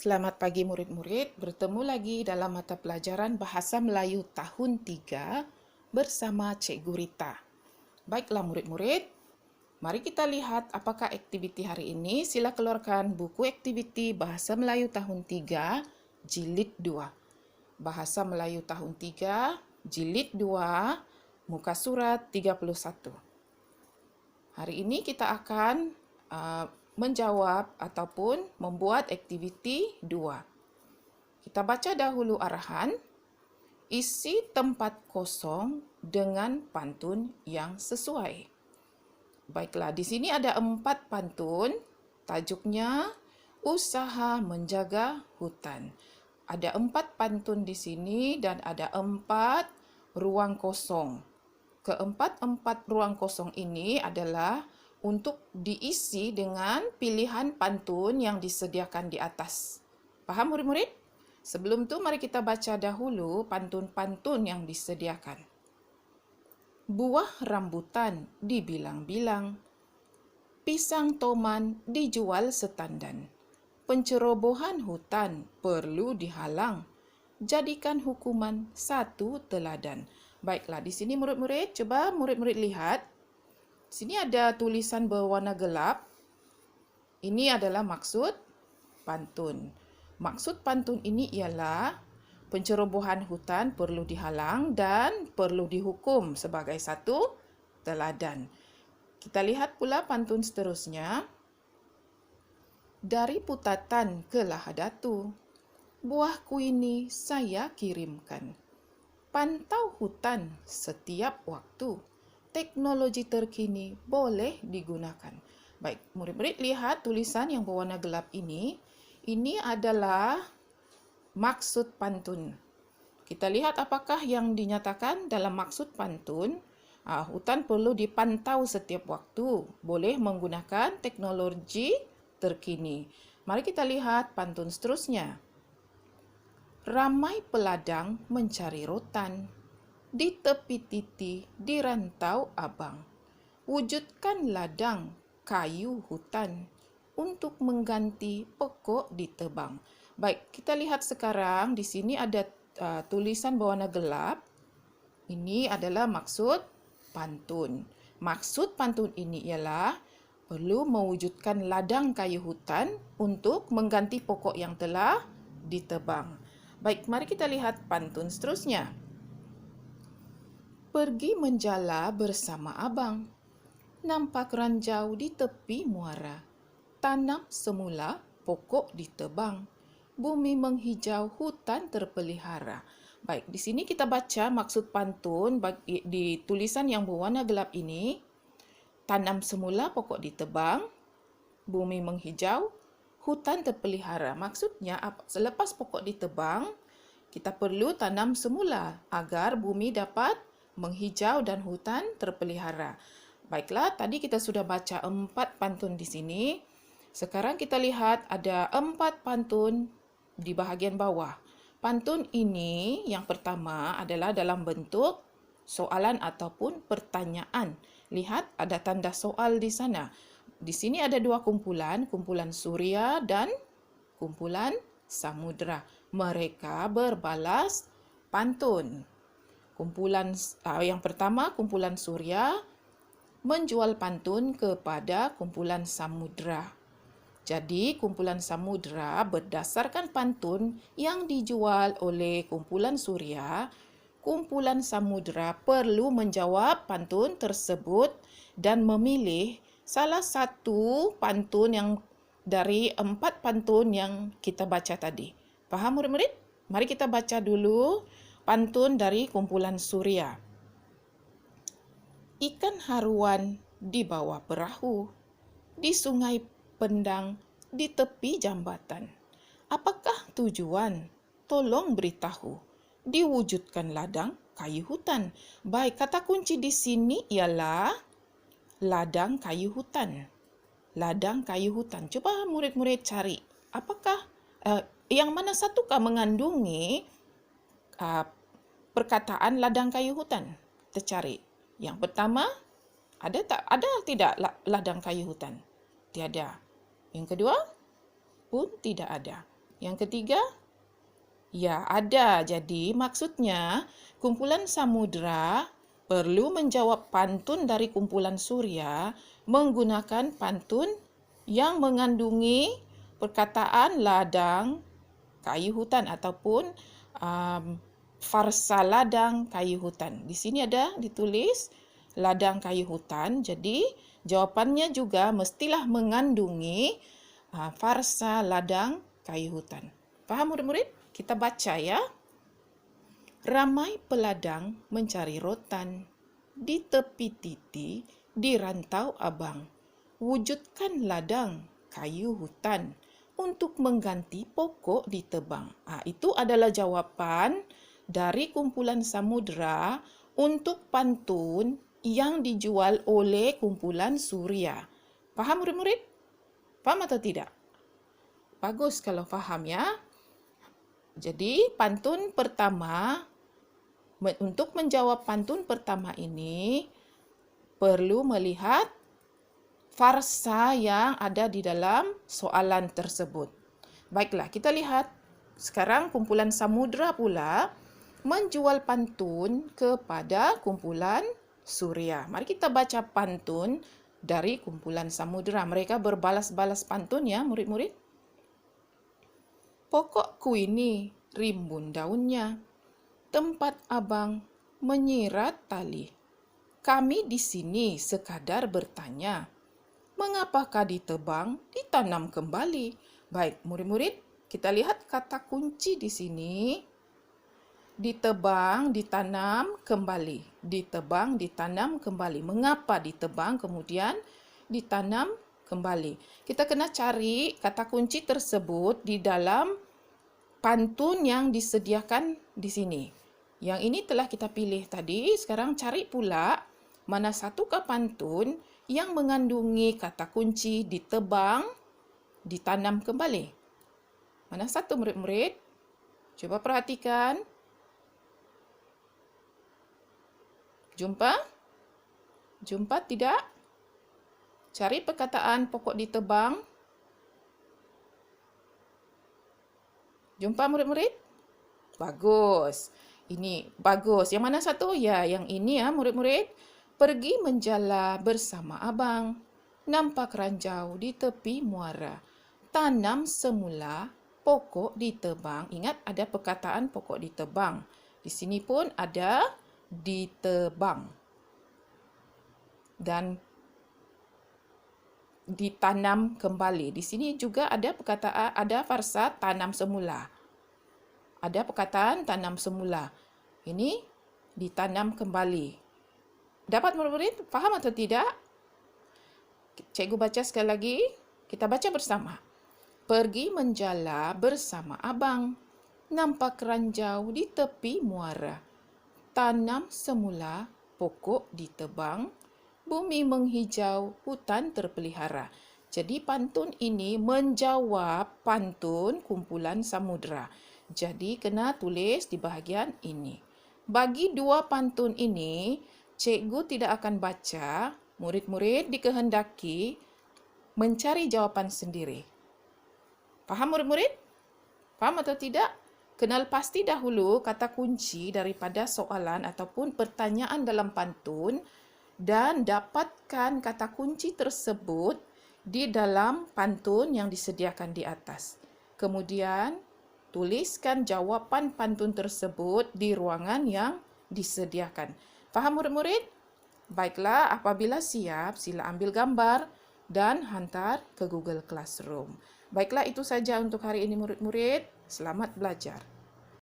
Selamat pagi murid-murid, bertemu lagi dalam mata pelajaran Bahasa Melayu tahun 3 bersama Cikgu Rita. Baiklah murid-murid, mari kita lihat apakah aktiviti hari ini. Sila keluarkan buku aktiviti Bahasa Melayu tahun 3 jilid 2. Bahasa Melayu tahun 3 jilid 2 muka surat 31. Hari ini kita akan menjawab ataupun membuat aktiviti 2. Kita baca dahulu arahan. Isi tempat kosong dengan pantun yang sesuai. Baiklah, di sini ada 4 pantun. Tajuknya Usaha Menjaga Hutan. Ada 4 pantun di sini dan ada 4 ruang kosong. Keempat-empat ruang kosong ini adalah untuk diisi dengan pilihan pantun yang disediakan di atas. Faham murid-murid? Sebelum tu mari kita baca dahulu pantun-pantun yang disediakan. Buah rambutan dibilang-bilang, pisang toman dijual setandan. Pencerobohan hutan perlu dihalang, jadikan hukuman satu teladan. Baiklah, di sini murid-murid, cuba murid-murid lihat. Sini ada tulisan berwarna gelap. Ini adalah maksud pantun. Maksud pantun ini ialah pencerobohan hutan perlu dihalang dan perlu dihukum sebagai satu teladan. Kita lihat pula pantun seterusnya. Dari Putatan ke Lahadatu, buahku ini saya kirimkan. Pantau hutan setiap waktu. Teknologi terkini boleh digunakan. Baik, murid-murid lihat tulisan yang berwarna gelap ini. Ini adalah maksud pantun. Kita lihat apakah yang dinyatakan dalam maksud pantun. Hutan perlu dipantau setiap waktu. Boleh menggunakan teknologi terkini. Mari kita lihat pantun seterusnya. Ramai peladang mencari rotan. Di tepi titi, di rantau abang. Wujudkan ladang, kayu hutan, untuk mengganti pokok ditebang. Baik, kita lihat sekarang di sini ada tulisan berwarna gelap. Ini adalah maksud pantun. Maksud pantun ini ialah perlu mewujudkan ladang kayu hutan untuk mengganti pokok yang telah ditebang. Baik, mari kita lihat pantun seterusnya. Pergi menjala bersama abang, nampak ranjau di tepi muara. Tanam semula, pokok ditebang. Bumi menghijau, hutan terpelihara. Baik, di sini kita baca maksud pantun di tulisan yang berwarna gelap ini. Tanam semula, pokok ditebang. Bumi menghijau, hutan terpelihara. Maksudnya, selepas pokok ditebang, kita perlu tanam semula agar bumi dapat menghijau dan hutan terpelihara. Baiklah, tadi kita sudah baca 4 pantun di sini. Sekarang kita lihat ada 4 pantun di bahagian bawah. Pantun ini yang pertama adalah dalam bentuk soalan ataupun pertanyaan. Lihat ada tanda soal di sana. Di sini ada 2 kumpulan, kumpulan Suria dan kumpulan Samudra. Mereka berbalas pantun. Kumpulan yang pertama, kumpulan Suria menjual pantun kepada kumpulan Samudra. Jadi, kumpulan Samudra berdasarkan pantun yang dijual oleh kumpulan Suria, kumpulan Samudra perlu menjawab pantun tersebut dan memilih salah satu pantun yang dari 4 pantun yang kita baca tadi. Faham murid-murid? Mari kita baca dulu pantun dari kumpulan Suria. Ikan haruan di bawah perahu, di sungai Pendang, di tepi jambatan. Apakah tujuan? Tolong beritahu. Diwujudkan ladang kayu hutan. Baik, kata kunci di sini ialah ladang kayu hutan. Ladang kayu hutan. Coba murid-murid cari. Apakah yang mana satukah mengandungi perkataan ladang kayu hutan? Kita cari. Yang pertama, ada tidak ladang kayu hutan? Tiada. Yang kedua, pun tidak ada. Yang ketiga, ya ada. Jadi maksudnya kumpulan samudra perlu menjawab pantun dari kumpulan surya menggunakan pantun yang mengandungi perkataan ladang kayu hutan ataupun farsa ladang kayu hutan. Di sini ada ditulis ladang kayu hutan. Jadi jawapannya juga mestilah mengandungi farsa ladang kayu hutan. Faham murid-murid? Kita baca ya. Ramai peladang mencari rotan di tepi titi di rantau abang. Wujudkan ladang kayu hutan untuk mengganti pokok ditebang. Itu adalah jawapan dari kumpulan samudra untuk pantun yang dijual oleh kumpulan surya. Faham murid-murid? Faham atau tidak? Bagus kalau faham ya. Jadi pantun pertama, untuk menjawab pantun pertama ini perlu melihat farsa yang ada di dalam soalan tersebut. Baiklah, kita lihat sekarang kumpulan samudra pula menjual pantun kepada kumpulan surya. Mari kita baca pantun dari kumpulan samudra. Mereka berbalas-balas pantun ya murid-murid. Pokokku ini rimbun daunnya, tempat abang menyirat tali. Kami di sini sekadar bertanya, mengapakah ditebang, ditanam kembali? Baik, murid-murid, kita lihat kata kunci di sini. Ditebang, ditanam kembali. Ditebang, ditanam kembali. Mengapa ditebang kemudian ditanam kembali? Kita kena cari kata kunci tersebut di dalam pantun yang disediakan di sini. Yang ini telah kita pilih tadi. Sekarang cari pula mana satukah pantun yang mengandungi kata kunci ditebang, ditanam kembali. Mana satu murid-murid? Coba perhatikan. Jumpa? Jumpa tidak? Cari perkataan pokok ditebang. Jumpa murid-murid? Bagus. Ini bagus. Yang mana satu? Ya, yang ini ya murid-murid. Pergi menjala bersama abang. Nampak ranjau di tepi muara. Tanam semula, pokok ditebang. Ingat ada perkataan pokok ditebang. Di sini pun ada ditebang. Dan ditanam kembali. Di sini juga ada perkataan, ada farsa tanam semula. Ada perkataan tanam semula. Ini ditanam kembali. Dapat murid-murid? Faham atau tidak? Cikgu baca sekali lagi. Kita baca bersama. Pergi menjala bersama abang. Nampak ranjau di tepi muara. Tanam semula, pokok ditebang. Bumi menghijau, hutan terpelihara. Jadi pantun ini menjawab pantun kumpulan samudra. Jadi kena tulis di bahagian ini. Bagi dua pantun ini, cikgu tidak akan baca. Murid-murid dikehendaki mencari jawapan sendiri. Faham murid-murid? Faham atau tidak? Kenal pasti dahulu kata kunci daripada soalan ataupun pertanyaan dalam pantun dan dapatkan kata kunci tersebut di dalam pantun yang disediakan di atas. Kemudian, tuliskan jawapan pantun tersebut di ruangan yang disediakan. Faham murid-murid? Baiklah, apabila siap, sila ambil gambar dan hantar ke Google Classroom. Baiklah, itu saja untuk hari ini murid-murid. Selamat belajar.